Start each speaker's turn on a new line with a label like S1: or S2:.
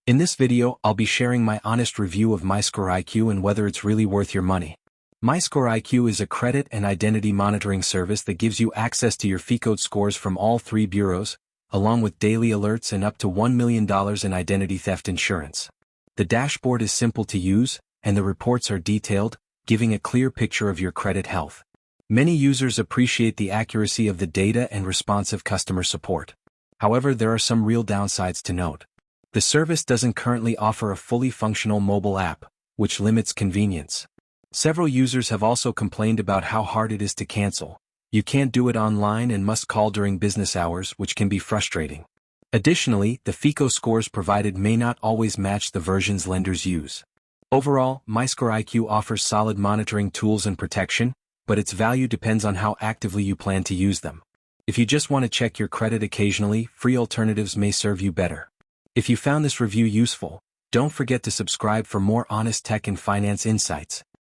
S1: In this video, I'll be sharing my honest review of MyScoreIQ and whether it's really worth your money. MyScoreIQ is a credit and identity monitoring service that gives you access to your FICO scores from all three bureaus, along with daily alerts and up to $1 million in identity theft insurance. The dashboard is simple to use, and the reports are detailed, giving a clear picture of your credit health. Many users appreciate the accuracy of the data and responsive customer support. However, there are some real downsides to note. The service doesn't currently offer a fully functional mobile app, which limits convenience. Several users have also complained about how hard it is to cancel. You can't do it online and must call during business hours, which can be frustrating. Additionally, the FICO scores provided may not always match the versions lenders use. Overall, MyScoreIQ offers solid monitoring tools and protection, but its value depends on how actively you plan to use them. If you just want to check your credit occasionally, free alternatives may serve you better. If you found this review useful, don't forget to subscribe for more honest tech and finance insights.